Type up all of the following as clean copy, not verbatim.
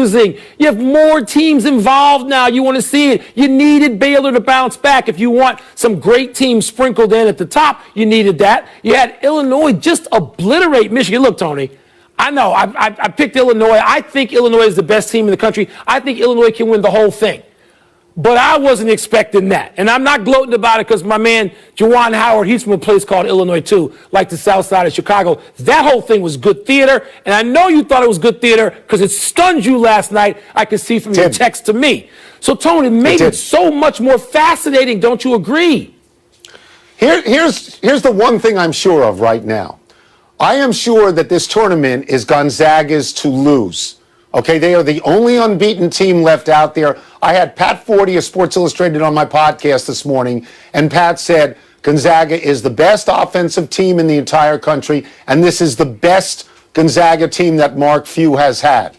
confusing. You have more teams involved now. You want to see it. You needed Baylor to bounce back. If you want some great teams sprinkled in at the top, you needed that. You had Illinois just obliterate Michigan. Look, Tony, I know I picked Illinois. I think Illinois is the best team in the country. I think Illinois can win the whole thing. But I wasn't expecting that. And I'm not gloating about it because my man, Juwan Howard, he's from a place called Illinois, too, like the south side of Chicago. That whole thing was good theater. And I know you thought it was good theater because it stunned you last night. I could see from your text to me. So, Tony, it made it so much more fascinating. Don't you agree? Here's the one thing I'm sure of right now. I am sure that this tournament is Gonzaga's to lose. Okay, they are the only unbeaten team left out there. I had Pat Forty of Sports Illustrated on my podcast this morning, and Pat said Gonzaga is the best offensive team in the entire country, and this is the best Gonzaga team that Mark Few has had.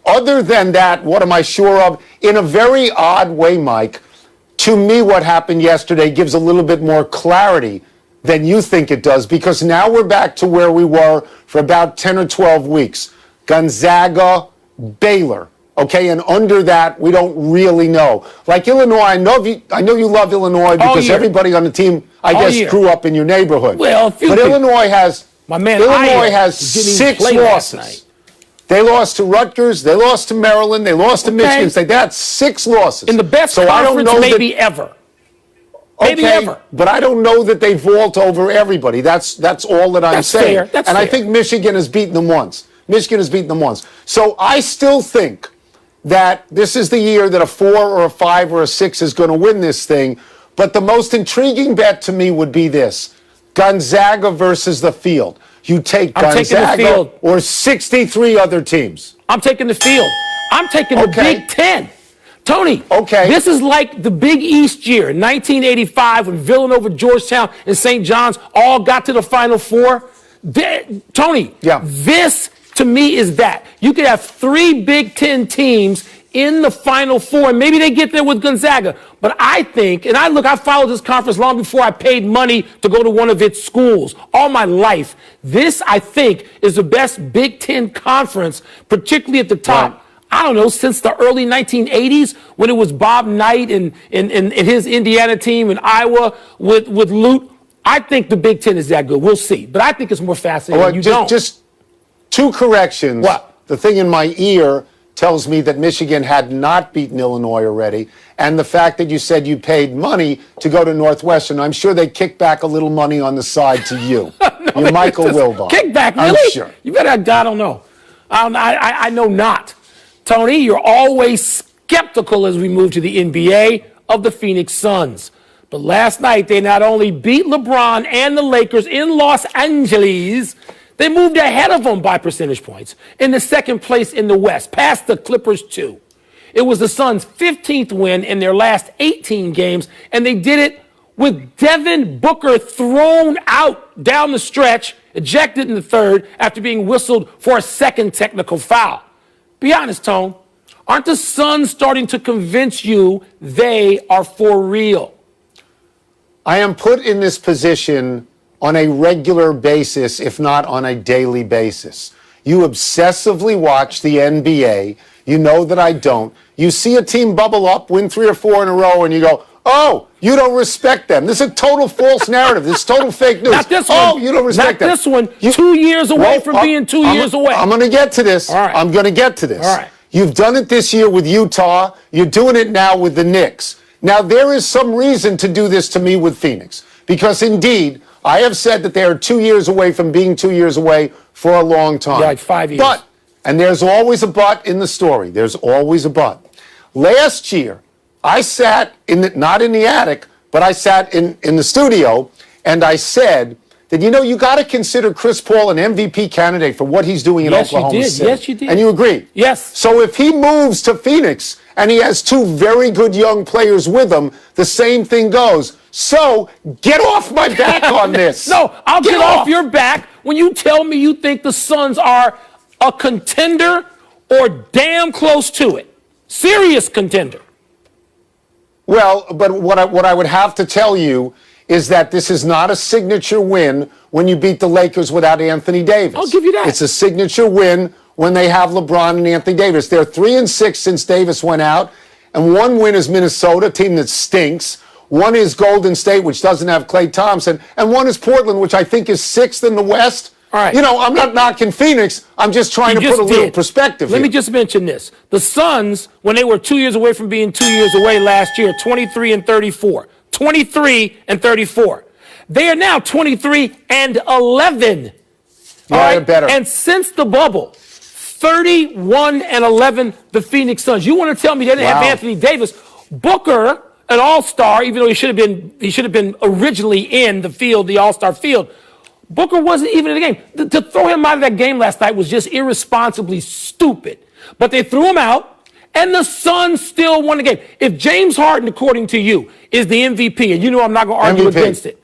Other than that, what am I sure of? In a very odd way, Mike, to me what happened yesterday gives a little bit more clarity than you think it does, because now we're back to where we were for about 10 or 12 weeks. Gonzaga, Baylor, okay, and under that, we don't really know. Like Illinois, I know you love Illinois because everybody on the team, I guess, grew up in your neighborhood. Well, but Illinois has Illinois has 6 losses. They lost to Rutgers, they lost to Maryland, they lost to Michigan State. That's 6 losses. In the best conference maybe ever. Maybe ever. But I don't know that they vault over everybody. That's all that I'm saying. Fair. That's and fair. I think Michigan has beaten them once. Michigan has beaten them once. So I still think that this is the year that a 4 or a 5 or a 6 is going to win this thing. But the most intriguing bet to me would be this: Gonzaga versus the field. You take Gonzaga or 63 other teams. I'm taking the field. I'm taking the Big Ten. Tony, this is like the Big East year, 1985, when Villanova, Georgetown, and St. John's all got to the Final Four. Tony, this to me is that. You could have 3 Big Ten teams in the Final Four, and maybe they get there with Gonzaga. But I think, and I followed this conference long before I paid money to go to one of its schools. All my life, this, I think, is the best Big Ten conference, particularly at the top. Right. I don't know, since the early 1980s, when it was Bob Knight and his Indiana team in Iowa with Lute. I think the Big Ten is that good. We'll see. But I think it's more fascinating. Just 2 corrections. What? The thing in my ear tells me that Michigan had not beaten Illinois already. And the fact that you said you paid money to go to Northwestern, I'm sure they kicked back a little money on the side to you. No, you're Michael Wilbon. Kickback, really? I'm sure. You better, I don't know. I know not. Tony, you're always skeptical as we move to the NBA of the Phoenix Suns. But last night, they not only beat LeBron and the Lakers in Los Angeles, they moved ahead of them by percentage points in the second place in the West, past the Clippers too. It was the Suns' 15th win in their last 18 games, and they did it with Devin Booker thrown out down the stretch, ejected in the third after being whistled for a second technical foul. Be honest, Tone. Aren't the Suns starting to convince you they are for real? I am put in this position on a regular basis, if not on a daily basis. You obsessively watch the NBA. You know that I don't. You see a team bubble up, win 3 or 4 in a row, and you go, oh, you don't respect them. This is a total false narrative. This is total fake news. Not this one. Oh, you don't respect them. Not this one. 2 years away from being 2 years away. I'm going to get to this. All right. I'm going to get to this. All right. You've done it this year with Utah. You're doing it now with the Knicks. Now, there is some reason to do this to me with Phoenix, because indeed, I have said that they are 2 years away from being 2 years away for a long time. Yeah, like 5 years. But, and there's always a but in the story. There's always a but. Last year, I sat not in the attic, but I sat in the studio, and I said that, you got to consider Chris Paul an MVP candidate for what he's doing in Oklahoma City. Yes, you did. And you agree? Yes. So if he moves to Phoenix and he has 2 very good young players with him, the same thing goes. So get off my back on this. No, I'll get off your back when you tell me you think the Suns are a contender or damn close to it. Serious contender. Well, but what I would have to tell you is that this is not a signature win when you beat the Lakers without Anthony Davis. I'll give you that. It's a signature win when they have LeBron and Anthony Davis. They're 3-6 since Davis went out, and one win is Minnesota, a team that stinks. One is Golden State, which doesn't have Klay Thompson, and one is Portland, which I think is 6th in the West. All right. You know, I'm not knocking Phoenix. I'm just trying to put a little perspective here. Let me just mention this. The Suns, when they were 2 years away from being 2 years away last year, 23-34. 23-34. They are now 23-11. All right, better. And since the bubble, 31-11, the Phoenix Suns. You want to tell me they didn't have Anthony Davis? Booker, an all-star, even though he should have been originally in the field, the all-star field. Booker wasn't even in the game. To throw him out of that game last night was just irresponsibly stupid. But they threw him out, and the Suns still won the game. If James Harden, according to you, is the MVP, and you know I'm not going to argue against it,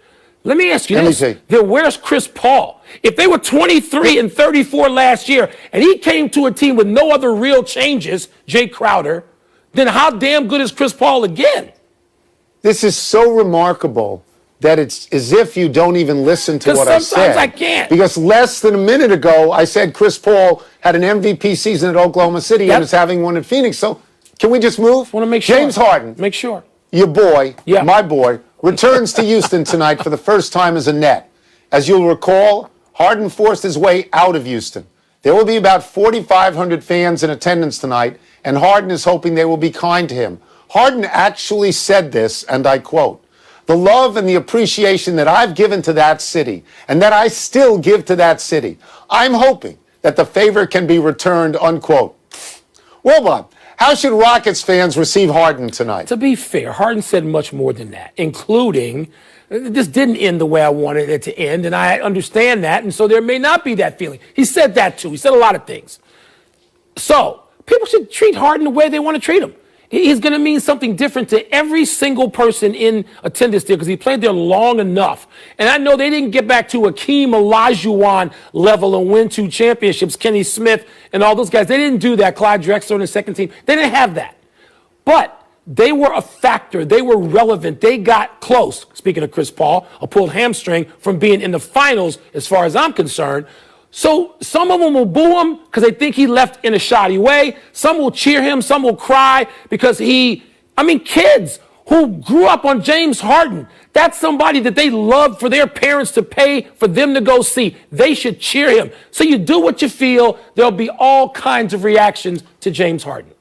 let me ask you this. Then where's Chris Paul? If they were 23-34 last year, and he came to a team with no other real changes, Jay Crowder, then how damn good is Chris Paul again? This is so remarkable that it's as if you don't even listen to what I said. Sometimes I can't. Because less than a minute ago, I said Chris Paul had an MVP season at Oklahoma City and is having one at Phoenix. So can we just move? Want to make sure. James Harden. Make sure. Your boy, my boy, returns to Houston tonight for the first time as a Net. As you'll recall, Harden forced his way out of Houston. There will be about 4,500 fans in attendance tonight, and Harden is hoping they will be kind to him. Harden actually said this, and I quote, "The love and the appreciation that I've given to that city and that I still give to that city, I'm hoping that the favor can be returned," unquote. Wilbon, how should Rockets fans receive Harden tonight? To be fair, Harden said much more than that, including this didn't end the way I wanted it to end, and I understand that, and so there may not be that feeling. He said that too. He said a lot of things. So people should treat Harden the way they want to treat him. He's going to mean something different to every single person in attendance there because he played there long enough. And I know they didn't get back to Akeem Olajuwon level and win 2 championships, Kenny Smith and all those guys. They didn't do that. Clyde Drexler on the second team. They didn't have that. But they were a factor. They were relevant. They got close, speaking of Chris Paul, a pulled hamstring from being in the finals as far as I'm concerned. So some of them will boo him because they think he left in a shoddy way. Some will cheer him. Some will cry because kids who grew up on James Harden, that's somebody that they love for their parents to pay for them to go see. They should cheer him. So you do what you feel. There'll be all kinds of reactions to James Harden.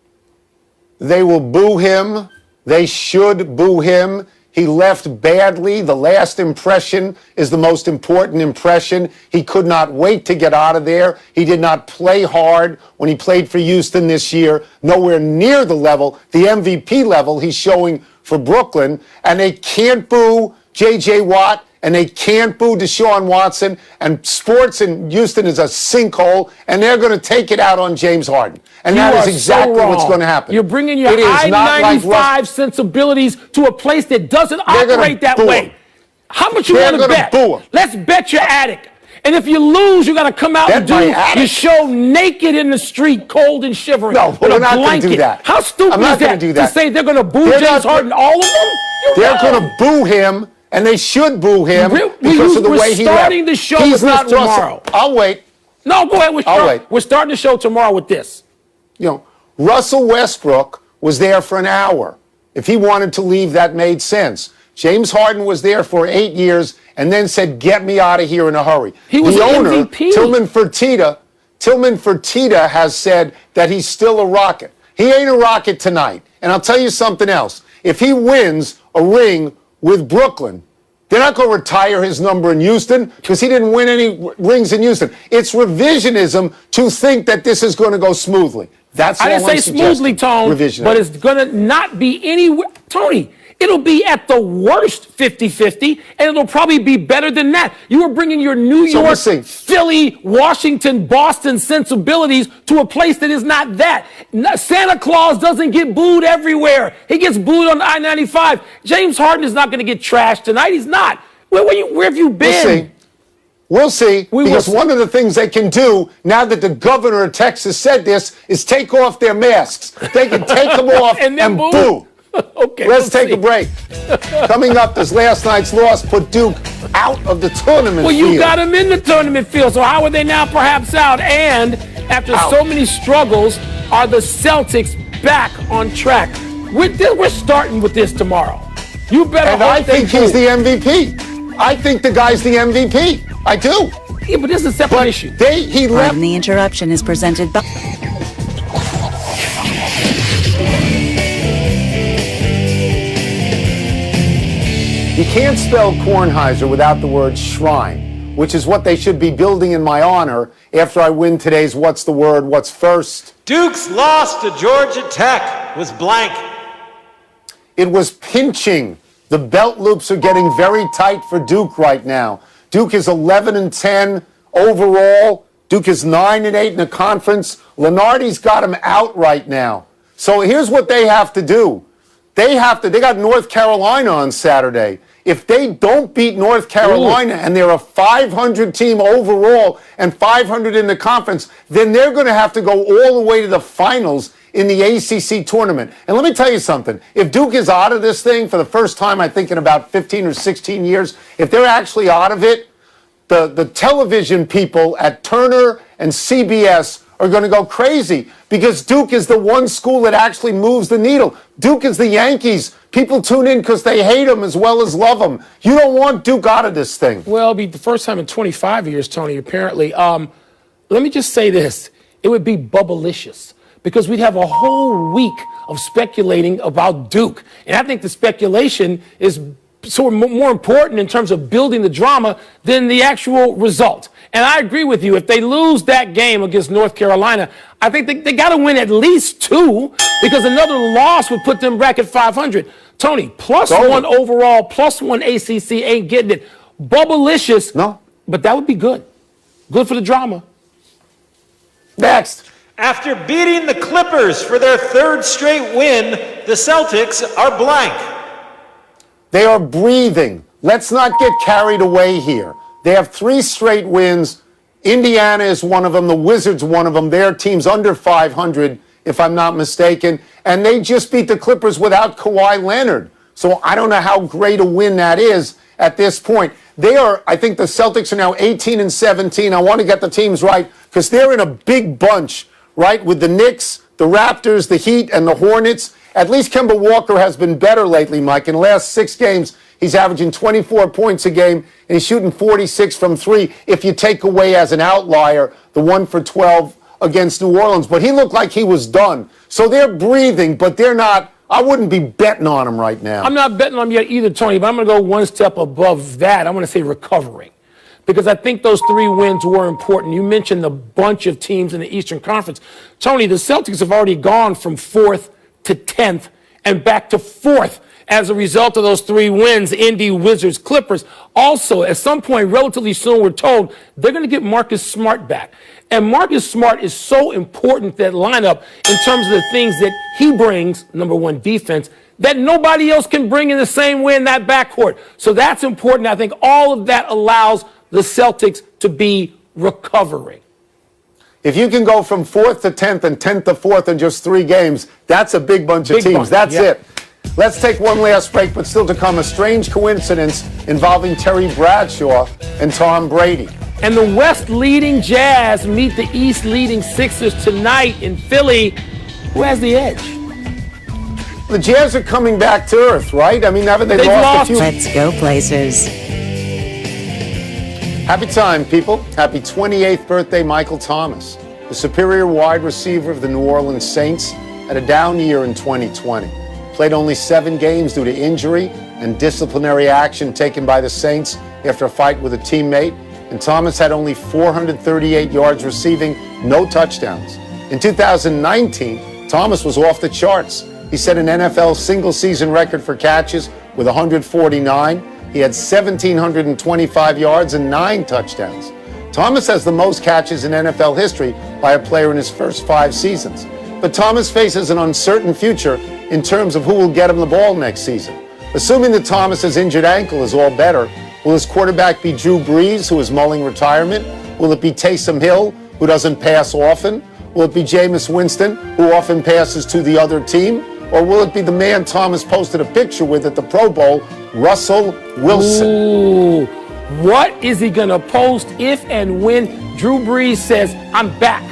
They will boo him. They should boo him. He left badly. The last impression is the most important impression. He could not wait to get out of there. He did not play hard when he played for Houston this year. Nowhere near the level, the MVP level he's showing for Brooklyn. And they can't boo J.J. Watt, and they can't boo Deshaun Watson. And sports in Houston is a sinkhole, and they're going to take it out on James Harden. And that is exactly what's going to happen. You're bringing your I-95 sensibilities to a place that doesn't operate that way. How much you want to bet? Let's bet your attic. And if you lose, you got to come out and do your show naked in the street, cold and shivering. No, we're not going to do that. How stupid is that to say they're going to boo James Harden, all of them? They're going to boo him, and they should boo him because of the way he left. We're starting the show with this tomorrow. I'll wait. No, go ahead. We're starting the show tomorrow with this. You know, Russell Westbrook was there for an hour. If he wanted to leave, that made sense. James Harden was there for 8 years and then said, "Get me out of here in a hurry." He was the an owner, MVP. Tillman Fertitta has said that he's still a Rocket. He ain't a Rocket tonight. And I'll tell you something else. If he wins a ring with Brooklyn, they're not going to retire his number in Houston because he didn't win any rings in Houston. It's revisionism to think that this is going to go smoothly. That's all I'm suggesting. I didn't say smoothly, Tone, but it's going to not be anywhere. Tony, it'll be at the worst 50-50, and it'll probably be better than that. You are bringing your New York, Philly, Washington, Boston sensibilities to a place that is not that. Santa Claus doesn't get booed everywhere. He gets booed on I-95. James Harden is not going to get trashed tonight. He's not. Where have you been? We'll see. Because one of the things they can do, now that the governor of Texas said this, is take off their masks. They can take them off and boo. Okay. Let's take a break. Coming up, this last night's loss put Duke out of the tournament Well, you field. got them in the tournament field, so how are they now perhaps out? And after so many struggles, are the Celtics back on track? We're starting with this tomorrow. You better And hope I think he's the MVP. I think the guy's the MVP. I do. Yeah, but this is a separate issue. He left. The interruption is presented by... You can't spell Kornheiser without the word shrine, which is what they should be building in my honor after I win today's What's the Word, What's First. Duke's loss to Georgia Tech was blank. It was pinching. The belt loops are getting very tight for Duke right now. Duke is 11-10 overall. Duke is 9-8 in the conference. Lenardi's got him out right now. So here's what they have to do. They got North Carolina on Saturday. If they don't beat North Carolina and they're a 500 team overall and 500 in the conference, then they're going to have to go all the way to the finals in the ACC tournament. And let me tell you something. If Duke is out of this thing for the first time, I think in about 15 or 16 years, if they're actually out of it, the television people at Turner and CBS are going to go crazy because Duke is the one school that actually moves the needle. Duke is the Yankees. People tune in because they hate them as well as love them. You don't want Duke out of this thing. Well, it'll be the first time in 25 years, Tony, apparently. Let me just say this. It would be bubblicious because we'd have a whole week of speculating about Duke. And I think the speculation is sort of more important in terms of building the drama than the actual result. And I agree with you. If they lose that game against North Carolina, I think they got to win at least 2 because another loss would put them back at 500. Tony, +1 overall, +1 ACC ain't getting it. Bubblicious. No. But that would be good. Good for the drama. Next. After beating the Clippers for their 3rd straight win, the Celtics are blank. They are breathing. Let's not get carried away here. They have 3 straight wins. Indiana is one of them. The Wizards, one of them. Their team's under 500, if I'm not mistaken. And they just beat the Clippers without Kawhi Leonard. So I don't know how great a win that is at this point. I think the Celtics are now 18-17. I want to get the teams right because they're in a big bunch, right, with the Knicks, the Raptors, the Heat, and the Hornets. At least Kemba Walker has been better lately, Mike. In the last 6 games, he's averaging 24 points a game, and he's shooting 46 from 3 if you take away as an outlier the 1 for 12 against New Orleans. But he looked like he was done. So they're breathing, but they're not. I wouldn't be betting on them right now. I'm not betting on them yet either, Tony, but I'm going to go one step above that. I'm going to say recovering. Because I think those 3 wins were important. You mentioned the bunch of teams in the Eastern Conference. Tony, the Celtics have already gone from 4th to 10th and back to 4th as a result of those 3 wins, Indy, Wizards, Clippers. Also, at some point relatively soon, we're told they're going to get Marcus Smart back. And Marcus Smart is so important, that lineup, in terms of the things that he brings, number one, defense, that nobody else can bring in the same way in that backcourt. So that's important. I think all of that allows the Celtics to be recovering. If you can go from 4th to 10th and 10th to 4th in just 3 games, that's a big bunch of teams. That's it. Let's take one last break, but still to come, a strange coincidence involving Terry Bradshaw and Tom Brady. And the West leading Jazz meet the East leading Sixers tonight in Philly. Who has the edge? The Jazz are coming back to earth, right? I mean, haven't they lost a few? Let's go places. Happy time, people. Happy 28th birthday, Michael Thomas. The superior wide receiver of the New Orleans Saints had a down year in 2020. Played only 7 games due to injury and disciplinary action taken by the Saints after a fight with a teammate. And Thomas had only 438 yards receiving, no touchdowns. In 2019, Thomas was off the charts. He set an NFL single-season record for catches with 149. He had 1,725 yards and 9 touchdowns. Thomas has the most catches in NFL history by a player in his first 5 seasons. But Thomas faces an uncertain future in terms of who will get him the ball next season. Assuming that Thomas's injured ankle is all better, will his quarterback be Drew Brees, who is mulling retirement? Will it be Taysom Hill, who doesn't pass often? Will it be Jameis Winston, who often passes to the other team? or will it be the man Thomas posted a picture with at the Pro Bowl, Russell Wilson? Ooh, what is he going to post if and when Drew Brees says, I'm back?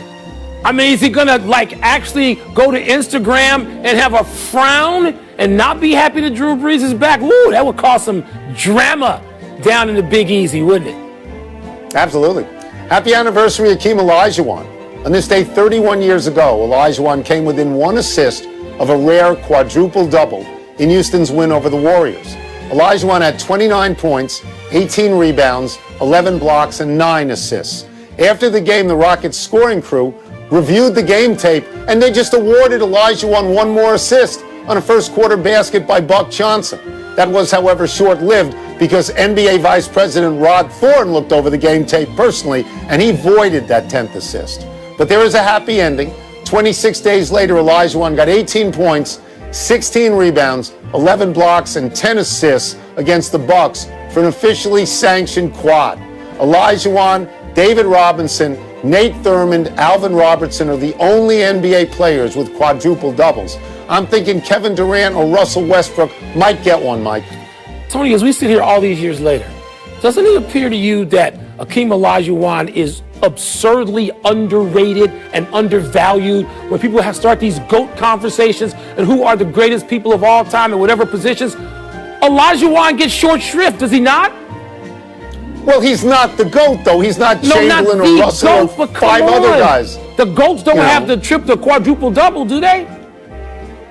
I mean, is he going to, actually go to Instagram and have a frown and not be happy that Drew Brees is back? Ooh, that would cause some drama down in the Big Easy, wouldn't it? Absolutely. Happy anniversary, Hakeem Olajuwon. On this day 31 years ago, Olajuwon came within one assist of a rare quadruple-double in Houston's win over the Warriors. Olajuwon had 29 points, 18 rebounds, 11 blocks, and 9 assists. After the game, the Rockets scoring crew reviewed the game tape, and they just awarded Olajuwon one more assist on a first-quarter basket by Buck Johnson. That was, however, short-lived because NBA Vice President Rod Thorne looked over the game tape personally, and he voided that 10th assist. But there is a happy ending. 26 days later, Olajuwon got 18 points, 16 rebounds, 11 blocks, and 10 assists against the Bucks for an officially sanctioned quad. Olajuwon, David Robinson, Nate Thurmond, Alvin Robertson are the only NBA players with quadruple doubles. I'm thinking Kevin Durant or Russell Westbrook might get one, Mike. Tony, as we sit here all these years later, doesn't it appear to you that Hakeem Olajuwon is absurdly underrated and undervalued when people start these GOAT conversations and who are the greatest people of all time in whatever positions? Olajuwon gets short shrift, does he not? Well, he's not the GOAT, though. He's not Chamberlain or Russell or 5 other guys. The GOATs don't have the quadruple-double, do they?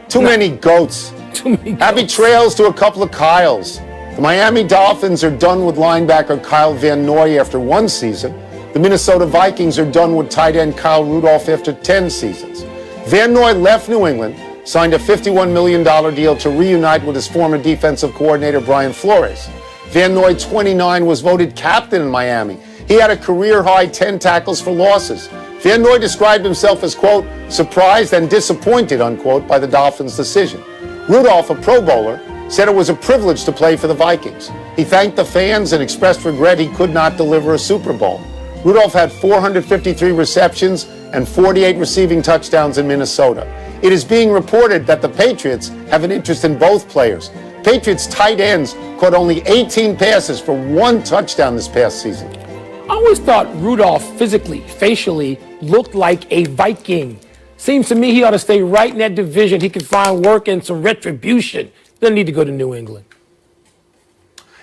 Too many GOATs. Too many Happy GOATs. trails to a couple of Kyles. The Miami Dolphins are done with linebacker Kyle Van Noy after 1 season. The Minnesota Vikings are done with tight end Kyle Rudolph after 10 seasons. Van Noy left New England, signed a $51 million deal to reunite with his former defensive coordinator Brian Flores. Van Noy, 29, was voted captain in Miami. He had a career-high 10 tackles for losses. Van Noy described himself as, quote, surprised and disappointed, unquote, by the Dolphins' decision. Rudolph, a Pro Bowler, said it was a privilege to play for the Vikings. He thanked the fans and expressed regret he could not deliver a Super Bowl. Rudolph had 453 receptions and 48 receiving touchdowns in Minnesota. It is being reported that the Patriots have an interest in both players. Patriots tight ends caught only 18 passes for 1 touchdown this past season. I always thought Rudolph physically, facially, looked like a Viking. Seems to me he ought to stay right in that division. He could find work and some retribution. Doesn't need to go to New England.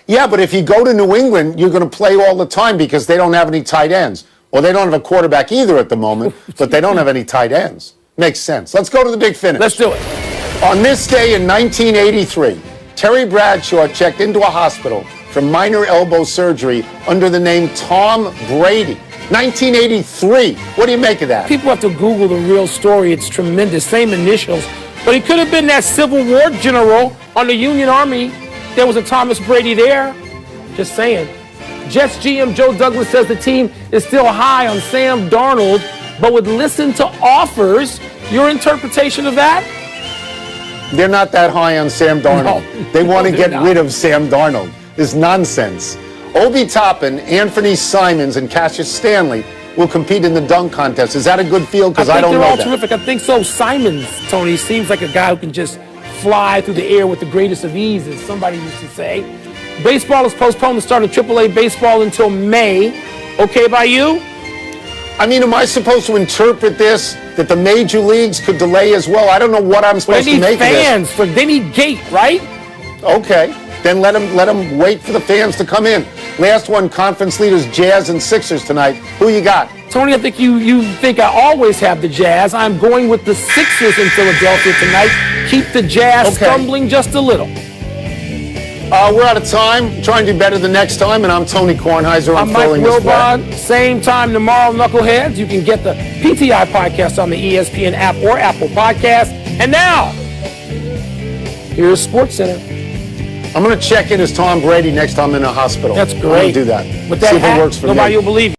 Yeah, but if you go to New England, you're going to play all the time because they don't have any tight ends. Well, they don't have a quarterback either at the moment, but they don't have any tight ends. Makes sense. Let's go to the big finish. Let's do it. On this day in 1983, Terry Bradshaw checked into a hospital for minor elbow surgery under the name Tom Brady. 1983. What do you make of that? People have to Google the real story. It's tremendous. Same initials. But he could have been that Civil War general on the Union Army. There was a Thomas Brady there. Just saying. Jets GM Joe Douglas says the team is still high on Sam Darnold, but would listen to offers. Your interpretation of that? They're not that high on Sam Darnold. No. They want to get not. rid of Sam Darnold. This nonsense. Obi Toppin, Anthony Simons, and Cassius Stanley will compete in the dunk contest. Is that a good field? Because I don't know they're all that. terrific. I think so. Simons, Tony, seems like a guy who can just fly through the air with the greatest of ease, as somebody used to say. Baseball is postponed to start AAA baseball until May. Okay by you? I mean, am I supposed to interpret this that the major leagues could delay as well? I don't know what I'm supposed to make of this. They need fans. They need gate, right? Okay, then let them wait for the fans to come in. Last one, conference leaders Jazz and Sixers tonight. Who you got? Tony, I think you think I always have the Jazz. I'm going with the Sixers in Philadelphia tonight. Keep the Jazz stumbling just a little. We're out of time. Try and do better the next time. And I'm Tony Kornheiser. I'm Mike Wilbon. Same time tomorrow, Knuckleheads. You can get the PTI podcast on the ESPN app or Apple Podcast. And now, here's SportsCenter. I'm going to check in as Tom Brady next time I'm in a hospital. That's great. I'm going to do that. With that see if hat, it works for nobody me. will believe you.